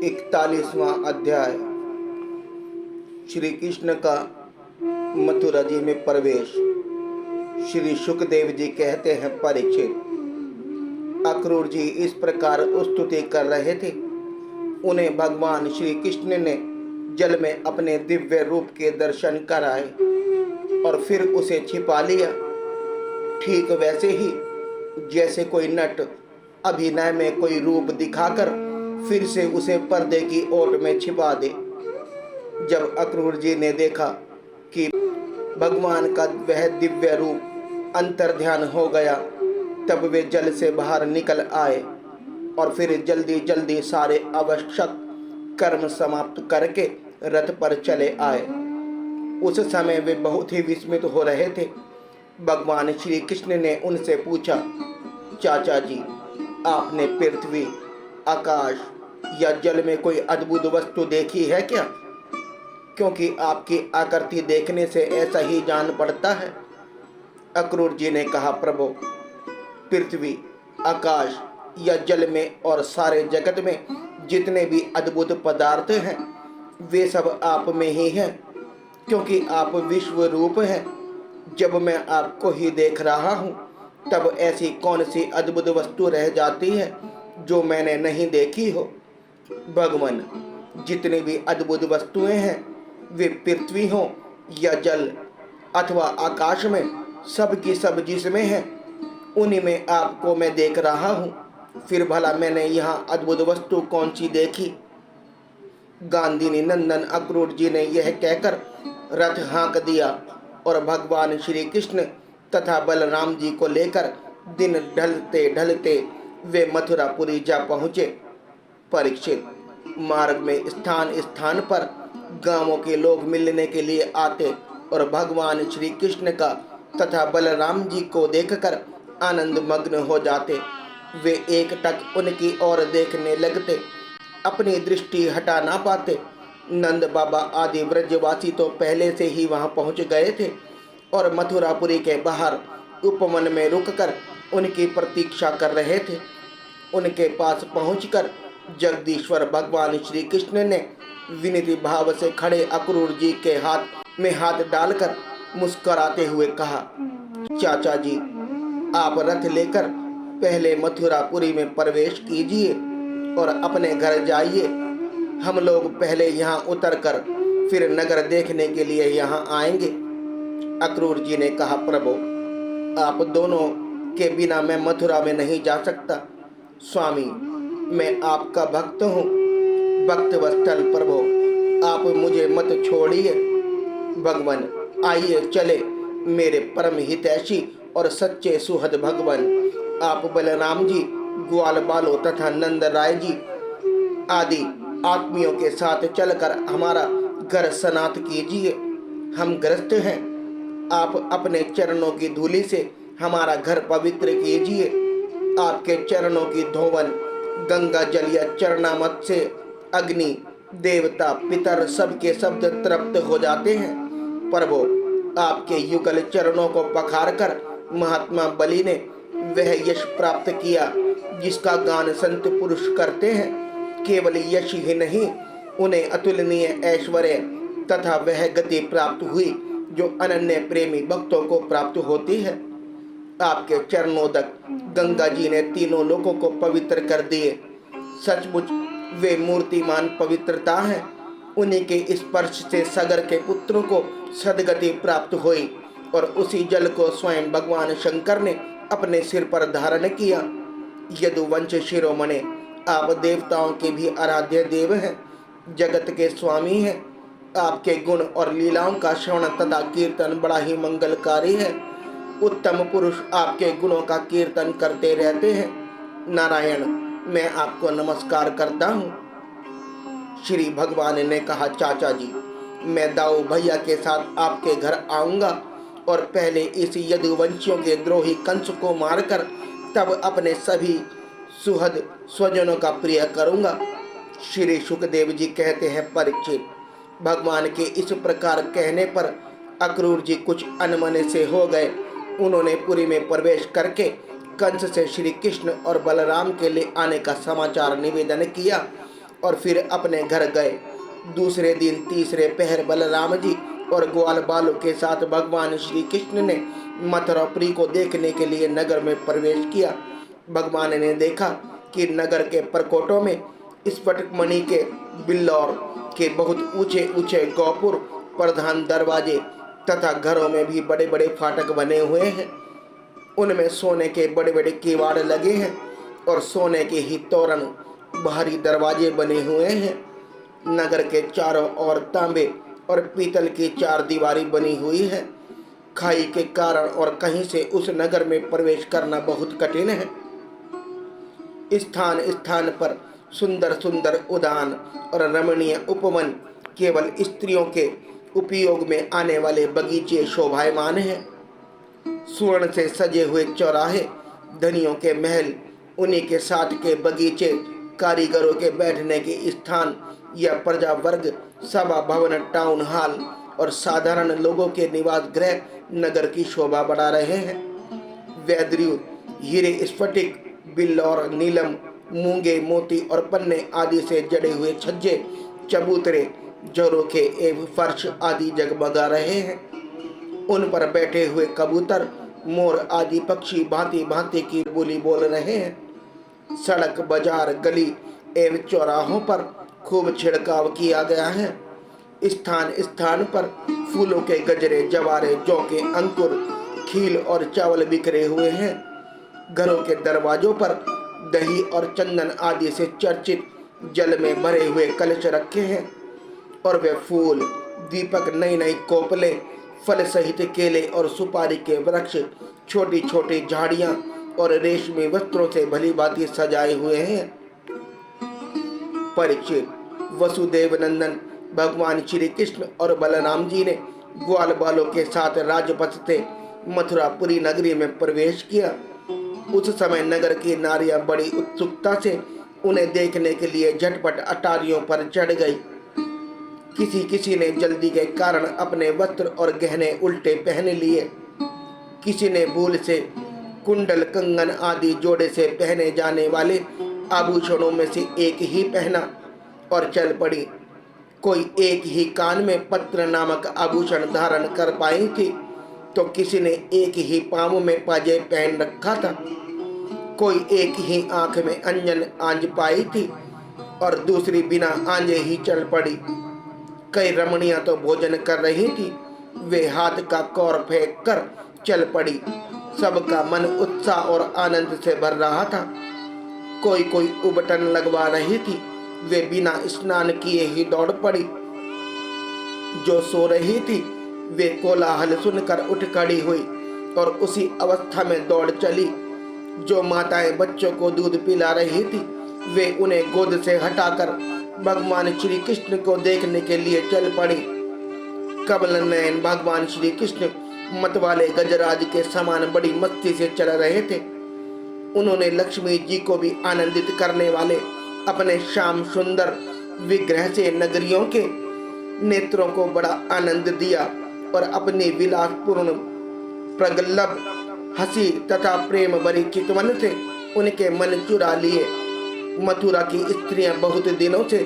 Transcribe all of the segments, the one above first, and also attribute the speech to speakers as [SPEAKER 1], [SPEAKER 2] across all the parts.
[SPEAKER 1] 41वां अध्याय। श्री कृष्ण का मथुरा जी में प्रवेश। श्री सुखदेव जी कहते हैं, परीक्षित, अक्रूर जी इस प्रकार स्तुति कर रहे थे। उन्हें भगवान श्री कृष्ण ने जल में अपने दिव्य रूप के दर्शन कराए और फिर उसे छिपा लिया, ठीक वैसे ही जैसे कोई नट अभिनय में कोई रूप दिखाकर फिर से उसे पर्दे की ओट में छिपा दे। जब अक्रूर जी ने देखा कि भगवान का वह दिव्य रूप अंतर्ध्यान हो गया, तब वे जल से बाहर निकल आए और फिर जल्दी जल्दी सारे आवश्यक कर्म समाप्त करके रथ पर चले आए। उस समय वे बहुत ही विस्मित हो रहे थे। भगवान श्री कृष्ण ने उनसे पूछा, चाचा जी, आपने पृथ्वी, आकाश या जल में कोई अद्भुत वस्तु देखी है क्या? क्योंकि आपकी आकृति देखने से ऐसा ही जान पड़ता है। अक्रूर जी ने कहा, प्रभु, पृथ्वी, आकाश या जल में और सारे जगत में जितने भी अद्भुत पदार्थ हैं, वे सब आप में ही हैं, क्योंकि आप विश्व रूप हैं। जब मैं आपको ही देख रहा हूँ, तब ऐसी कौन सी अद्भुत वस्तु रह जाती है जो मैंने नहीं देखी हो। भगवान, जितनी भी अद्भुत वस्तुएं हैं, वे पृथ्वी हो या जल अथवा आकाश में, सब की सब जिसमें है, उन्हीं में आपको मैं देख रहा हूँ। फिर भला मैंने यहाँ अद्भुत वस्तु कौन सी देखी? गांधी नंदन अक्रूर जी ने यह कहकर रथ हाँक दिया और भगवान श्री कृष्ण तथा बलराम जी को लेकर दिन ढलते ढलते वे मथुरापुरी जा पहुँचे। परीक्षित, मार्ग में स्थान स्थान पर गांवों के लोग मिलने के लिए आते और भगवान श्री कृष्ण का तथा बलराम जी को देखकर आनंद मग्न हो जाते। वे एकटक उनकी ओर देखने लगते, अपनी दृष्टि हटा ना पाते। नंद बाबा आदि ब्रजवासी तो पहले से ही वहां पहुंच गए थे और मथुरापुरी के बाहर उपवन में रुककर उनकी प्रतीक्षा कर रहे थे। उनके पास पहुंचकर जगदीश्वर भगवान श्री कृष्ण ने विनती भाव से खड़े अक्रूर जी के हाथ में हाथ डालकर मुस्कुराते हुए कहा, चाचा जी, आप रथ लेकर पहले मथुरापुरी में प्रवेश कीजिए और अपने घर जाइए। हम लोग पहले यहाँ उतरकर फिर नगर देखने के लिए यहाँ आएंगे। अक्रूर जी ने कहा, प्रभु, आप दोनों के बिना मैं मथुरा में नहीं जा सकता। स्वामी, मैं आपका भक्त हूँ। भक्त वत्सल प्रभु, आप मुझे मत छोड़िए। भगवान, आइए चले, मेरे परम हितैषी और सच्चे सुहृद भगवान, आप बलराम जी, ग्वाल बालों तथा नंद राय जी आदि आत्मियों के साथ चलकर हमारा घर सनात कीजिए। हम ग्रस्त हैं, आप अपने चरणों की धूलि से हमारा घर पवित्र कीजिए। आपके चरणों की धोवन गंगा जल या चरणामत से अग्नि, देवता, पितर सबके शब्द तृप्त हो जाते हैं। प्रभु, आपके युगल चरणों को पखार कर महात्मा बलि ने वह यश प्राप्त किया जिसका गान संत पुरुष करते हैं। केवल यश ही नहीं, उन्हें अतुलनीय ऐश्वर्य तथा वह गति प्राप्त हुई जो अनन्य प्रेमी भक्तों को प्राप्त होती है। आपके चरणोदक गंगा जी ने तीनों लोगों को पवित्र कर दिए। सचमुच वे मूर्तिमान पवित्रता है। उन्हीं के स्पर्श से सगर के पुत्रों को सदगति प्राप्त हुई और उसी जल को स्वयं भगवान शंकर ने अपने सिर पर धारण किया। यदुवंश शिरोमणि, आप देवताओं के भी आराध्य देव हैं, जगत के स्वामी हैं। आपके गुण और लीलाओं का श्रवण तथा कीर्तन बड़ा ही मंगलकारी है। उत्तम पुरुष आपके गुणों का कीर्तन करते रहते हैं। नारायण, मैं आपको नमस्कार करता हूँ। श्री भगवान ने कहा, चाचा जी, मैं दाऊ भैया के साथ आपके घर आऊँगा और पहले इस यदुवंशियों के द्रोही कंस को मारकर तब अपने सभी सुहृद स्वजनों का प्रिय करूँगा। श्री सुखदेव जी कहते हैं, परीक्षित, भगवान के इस प्रकार कहने पर अक्रूर जी कुछ अनमने से हो गए। उन्होंने पुरी में प्रवेश करके कंस से श्री कृष्ण और बलराम के लिए आने का समाचार निवेदन किया। और फिर अपने घर गए। दूसरे दिन तीसरे पहर बलराम जी और ग्वाल बालों के साथ भगवान श्री कृष्ण ने मथुरापुरी को देखने के लिए नगर में प्रवेश किया। भगवान ने देखा कि नगर के परकोटों में स्फटिक मणि के बिल्लौर के बहुत ऊंचे ऊंचे गोपुर, प्रधान दरवाजे तथा घरों में भी बड़े बड़े फाटक बने हुए हैं। उनमें सोने के बड़े बड़े किवाड़ लगे हैं और सोने के ही तोरण, बाहरी दरवाजे बने हुए हैं। नगर के चारों ओर तांबे और पीतल की चार दीवारी बनी हुई है। खाई के कारण और कहीं से उस नगर में प्रवेश करना बहुत कठिन है। स्थान स्थान पर सुंदर सुंदर उद्यान और रमणीय उपवन, केवल स्त्रियों के उपयोग में आने वाले बगीचे शोभायमान हैं। स्वर्ण से सजे हुए चौराहे, धनियों के महल, उन्हीं के साथ के बगीचे, कारीगरों के बैठने के स्थान या प्रजा वर्ग, सभा भवन, टाउन हॉल और साधारण लोगों के निवास गृह नगर की शोभा बढ़ा रहे हैं। वैद्युत, हीरे, स्फटिक, बिल्लौर, नीलम, मूंगे, मोती और पन्ने आदि से जड़े हुए छज्जे, चबूतरे, झरोखे एवं फर्श आदि जगमगा रहे हैं। उन पर बैठे हुए कबूतर, मोर आदि पक्षी भांति भांति की बोली बोल रहे हैं। सड़क, बाजार, गली एवं चौराहों पर खूब छिड़काव किया गया है। स्थान स्थान पर फूलों के गजरे, जवारे, जौ के अंकुर, खील और चावल बिखरे हुए हैं। घरों के दरवाजों पर दही और चंदन आदि से चर्चित जल में भरे हुए कलश रखे हैं और वे फूल, दीपक, नई नई कोपले, फल सहित केले और सुपारी के वृक्ष, छोटी छोटी झाड़ियां और रेशमी वस्त्रों से भली भांति सजाए हुए हैं। परीक्षित, वसुदेव नंदन भगवान श्री कृष्ण और बलराम जी ने ग्वाल बालों के साथ राजपथ से मथुरापुरी नगरी में प्रवेश किया। उस समय नगर की नारियां बड़ी उत्सुकता से उन्हें देखने के लिए झटपट अटारियों पर चढ़ गई। किसी किसी ने जल्दी के कारण अपने वस्त्र और गहने उल्टे पहन लिए। किसी ने भूल से कुंडल, कंगन आदि जोड़े से पहने जाने वाले आभूषणों में से एक ही पहना और चल पड़ी। कोई एक ही कान में पत्र नामक आभूषण धारण कर पाई थी, तो किसी ने एक ही पांव में पाजे पहन रखा था। कोई एक ही आंख में अंजन आंज पाई थी और दूसरी बिना आंजे ही चल पड़ी। कई रमणियां तो भोजन कर रही थी, वे हाथ का कौर फेंक कर चल पड़ी। सबका मन उत्साह और आनंद से भर रहा था। कोई कोई उबटन लगवा रही थी, वे बिना स्नान किए ही दौड़ पड़ी। जो सो रही थी वे कोलाहल सुनकर उठ खड़ी हुई और उसी अवस्था में दौड़ चली। जो माताएं बच्चों को दूध पिला रही थी वे उन्हें गोद से हटाकर भगवान श्री कृष्ण को देखने के लिए चल पड़ी। कमल नयन भगवान श्री कृष्ण मतवाले गजराज के समान बड़ी मस्ती से चल रहे थे। उन्होंने लक्ष्मी जी को भी आनंदित करने वाले अपने श्याम सुंदर विग्रह से नगरियों के नेत्रों को बड़ा आनंद दिया और अपनी विलासपूर्ण प्रगल्भ हंसी तथा प्रेम भरी चितवन से उनके मन चुरा लिए। मथुरा की स्त्रियां बहुत दिनों से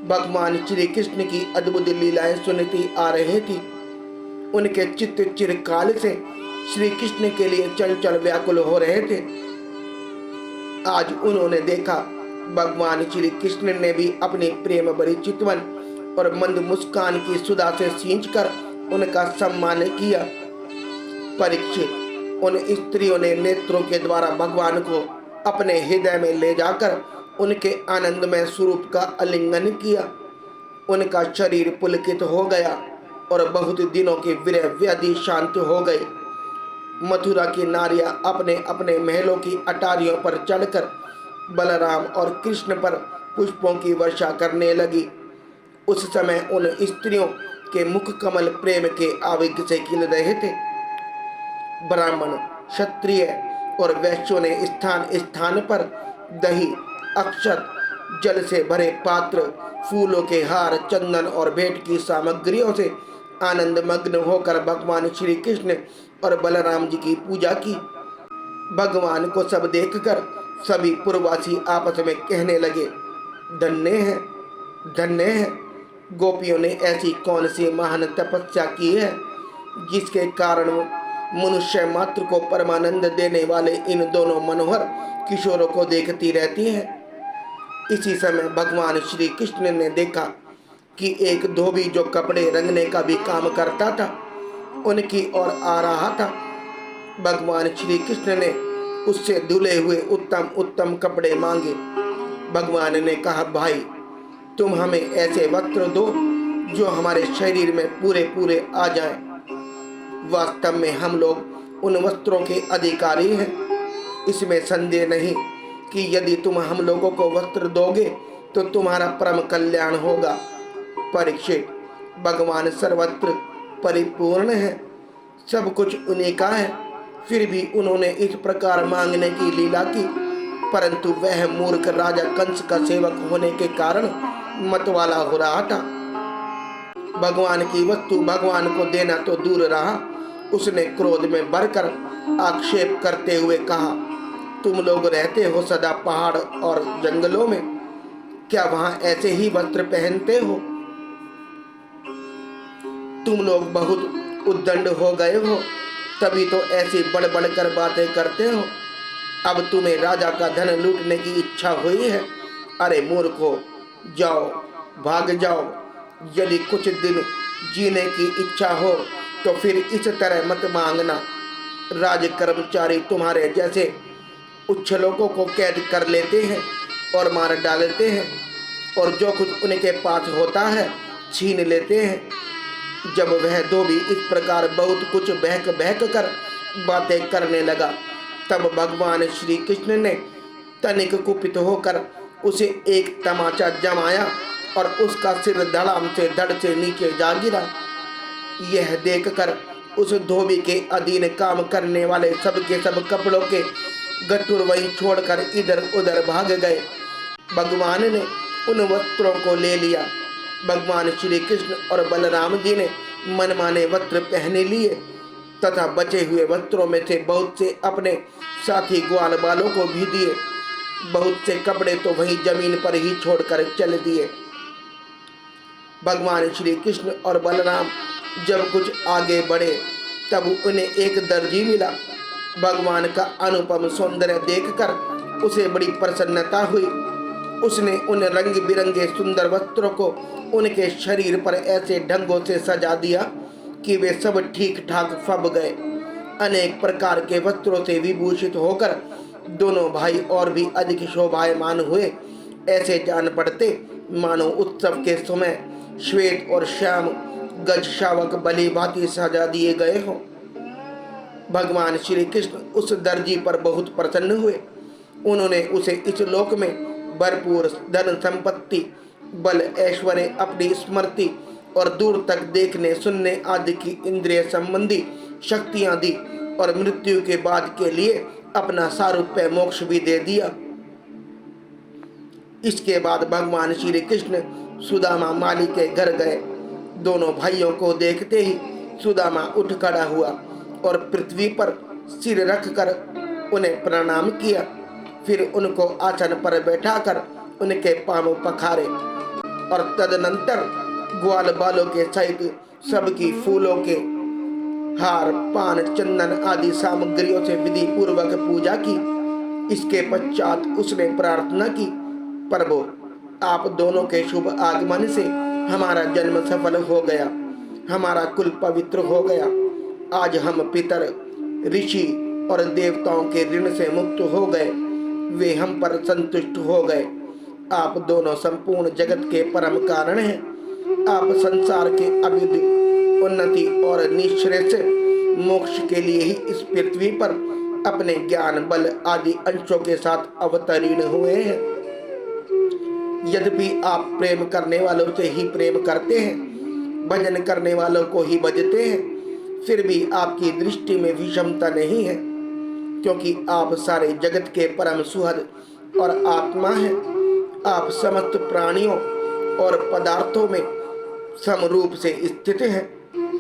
[SPEAKER 1] भगवान श्री कृष्ण की अद्भुत लीलाएं सुनती आ रही थी। उनके चित्त चिरकाल से श्री कृष्ण के लिए चंचल व्याकुल हो रहे थे। आज उन्होंने देखा भगवान श्री कृष्ण ने भी अपनी प्रेम भरी चितवन और मंद मुस्कान की सुधा से सींचकर उनका सम्मान किया। परीक्षित, उन स्त्रियों ने नेत्रों के द्वारा भगवान को अपने हृदय में ले जाकर उनके आनंदमय स्वरूप का आलिंगन किया। उनका शरीर पुलकित हो गया और बहुत दिनों की विरह व्याधि शांत हो गई। मथुरा की नारियां अपने अपने महलों की अटारियों पर चढ़कर बलराम और कृष्ण पर पुष्पों की वर्षा करने लगी। उस समय उन स्त्रियों के मुख कमल प्रेम के आवेग से खिल रहे थे। ब्राह्मण, क्षत्रिय और वैश्यों ने स्थान स्थान पर दही, अक्षत, जल से भरे पात्र, फूलों के हार, चंदन और भेंट की सामग्रियों से आनंद मग्न होकर भगवान श्री कृष्ण और बलराम जी की पूजा की। भगवान को सब देखकर सभी पूर्ववासी आपस में कहने लगे, धन्य है धन्य है, गोपियों ने ऐसी कौन सी महान तपस्या की है जिसके कारण मनुष्य मात्र को परमानंद देने वाले इन दोनों मनोहर किशोरों को देखती रहती हैं। इसी समय भगवान श्री कृष्ण ने देखा कि एक धोबी जो कपड़े रंगने का भी काम करता था उनकी ओर आ रहा था। भगवान श्री कृष्ण ने उससे धुले हुए उत्तम उत्तम कपड़े मांगे। भगवान ने कहा, भाई तुम हमें ऐसे वस्त्र दो जो हमारे शरीर में पूरे पूरे आ जाएं। वास्तव में हम लोग उन वस्त्रों के अधिकारी हैं। इसमें संदेह नहीं कि यदि तुम हम लोगों को वस्त्र दोगे तो तुम्हारा परम कल्याण होगा। परीक्षित, भगवान सर्वत्र परिपूर्ण है, सब कुछ उन्हीं का है, फिर भी उन्होंने इस प्रकार मांगने की लीला की, परंतु वह मूर्ख राजा कंस का सेवक होने के कारण मतवाला हो रहा था। भगवान की वस्तु भगवान को देना तो दूर रहा, उसने क्रोध में भरकर आक्षेप करते हुए कहा, तुम लोग रहते हो सदा पहाड़ और जंगलों में, क्या वहां ऐसे ही वस्त्र पहनते हो? तुम लोग बहुत उद्दंड हो गए हो, तभी तो ऐसी बढ़ बढ़ कर बातें करते हो। अब तुम्हें राजा का धन लूटने की इच्छा हुई है। अरे मूर्खो, जाओ, भाग जाओ। यदि कुछ दिन जीने की इच्छा हो तो फिर इस तरह मत मांगना। राज कर्मचारी तुम्हारे जैसे उच्छलोकों को कैद कर लेते हैं और मार डालते हैं, और जो कुछ उनके पास होता है छीन लेते हैं। जब वह धोबी इस प्रकार बहुत कुछ बहक बहक कर बातें करने लगा, तब भगवान श्री कृष्ण ने तनिक कुपित होकर उसे एक तमाचा जमाया और उसका सिर धड़ाम से धड़ से नीचे जा गिरा। यह देखकर उस धोबी के अधीन काम करने वाले सब के सब कपड़ों के गट्ठुर वहीं छोड़कर इधर उधर भाग गए। भगवान ने उन वस्त्रों को ले लिया। भगवान श्री कृष्ण और बलराम जी ने मनमाने वस्त्र पहने लिए तथा बचे हुए वस्त्रों में से बहुत से अपने साथी ग्वाल बालों को भी दिए। बहुत से कपड़े तो वहीं जमीन पर ही छोड़कर चल दिए। भगवान श्री कृष्ण और बलराम जब कुछ आगे बढ़े तब उन्हें एक दर्जी मिला। भगवान का अनुपम सौंदर्य देखकर उसे बड़ी प्रसन्नता हुई। उसने उन रंग बिरंगे सुंदर वस्त्रों को उनके शरीर पर ऐसे ढंगों से सजा दिया कि वे सब ठीक ठाक फब गए। अनेक प्रकार के वस्त्रों से विभूषित होकर दोनों भाई और भी अधिक शोभायमान हुए। ऐसे जान पड़ते मानो उत्सव के समय श्वेत और श्याम गज शावक बलि भांति सजा दिए गए हों। भगवान श्री कृष्ण उस दर्जी पर बहुत प्रसन्न हुए। उन्होंने उसे इस लोक में भरपूर धन संपत्ति, बल, ऐश्वर्य, अपनी स्मृति और दूर तक देखने सुनने आदि की इंद्रिय संबंधी शक्तियां दी और मृत्यु के बाद के लिए अपना सारूप्य मोक्ष भी दे दिया। इसके बाद भगवान श्री कृष्ण सुदामा माली के घर गए। दोनों भाइयों को देखते ही सुदामा उठ खड़ा हुआ और पृथ्वी पर सिर रखकर उन्हें प्रणाम किया। फिर उनको आसन पर बैठाकर उनके पांव पखारे और तदनंतर ग्वाल बालों के सहित सबकी फूलों के हार, पान, चंदन आदि सामग्रियों से विधि पूर्वक पूजा की। इसके पश्चात उसने प्रार्थना की, प्रभु आप दोनों के शुभ आगमन से हमारा जन्म सफल हो गया, हमारा कुल पवित्र हो गया। आज हम पितर, ऋषि और देवताओं के ऋण से मुक्त हो गए। वे हम पर संतुष्ट हो गए। आप दोनों संपूर्ण जगत के परम कारण हैं। आप संसार के अभिवृद्धि, उन्नति और निश्रेयस मोक्ष के लिए ही इस पृथ्वी पर अपने ज्ञान, बल आदि अंशों के साथ अवतरीण हुए हैं। यद्यपि आप प्रेम करने वालों से ही प्रेम करते हैं, भजन करने वालों को ही भजते हैं, फिर भी आपकी दृष्टि में विषमता नहीं है, क्योंकि आप सारे जगत के परम सुहद और आत्मा हैं। आप समस्त प्राणियों और पदार्थों में समरूप से स्थित हैं।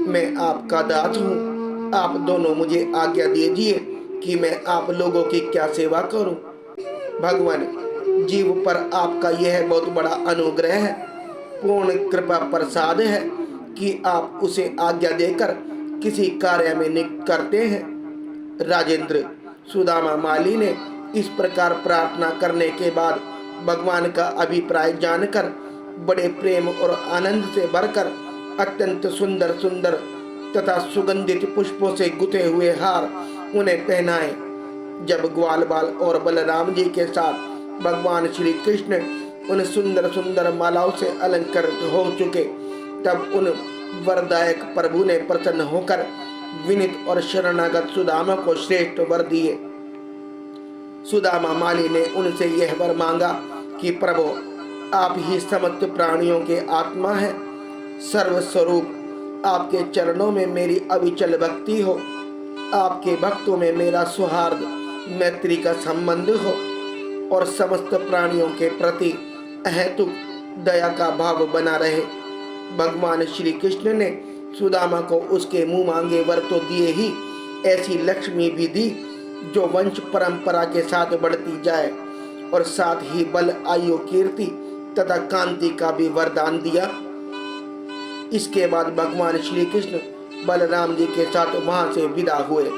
[SPEAKER 1] मैं आपका दास हूँ। आप दोनों मुझे आज्ञा दीजिए कि मैं आप लोगों की क्या सेवा करूं। भगवान, जीव पर आपका यह बहुत बड़ा अनुग्रह है। पूर्ण कृपा प्रसाद है कि आप उसे आज्ञा देकर किसी कार्य में नियुक्त करते हैं। राजेंद्र, सुदामा माली ने इस प्रकार प्रार्थना करने के बाद भगवान का अभिप्राय जानकर बड़े प्रेम और आनंद से भरकर अत्यंत सुंदर सुंदर तथा सुगंधित पुष्पों से गुथे हुए हार उन्हें पहनाए। जब ग्वाल बाल और बलराम जी के साथ भगवान श्री कृष्ण उन सुंदर सुंदर मालाओं से अलंकृत हो चुके, तब उन वरदायक प्रभु ने प्रसन्न होकर विनीत और शरणागत सुदामा को श्रेष्ठ वर दिए। सुदामा माली ने उनसे यह वर मांगा कि प्रभु, आप ही समस्त प्राणियों के आत्मा है, सर्वस्वरूप आपके चरणों में मेरी अविचल भक्ति हो, आपके भक्तों में मेरा सौहार्द मैत्री का संबंध हो और समस्त प्राणियों के प्रति अहेतुक दया का भाव बना रहे। भगवान श्री कृष्ण ने सुदामा को उसके मुंह मांगे वर तो दिए ही, ऐसी लक्ष्मी भी दी जो वंश परंपरा के साथ बढ़ती जाए और साथ ही बल, आयु, कीर्ति तथा कांति का भी वरदान दिया। इसके बाद भगवान श्री कृष्ण बलराम जी के साथ वहां से विदा हुए।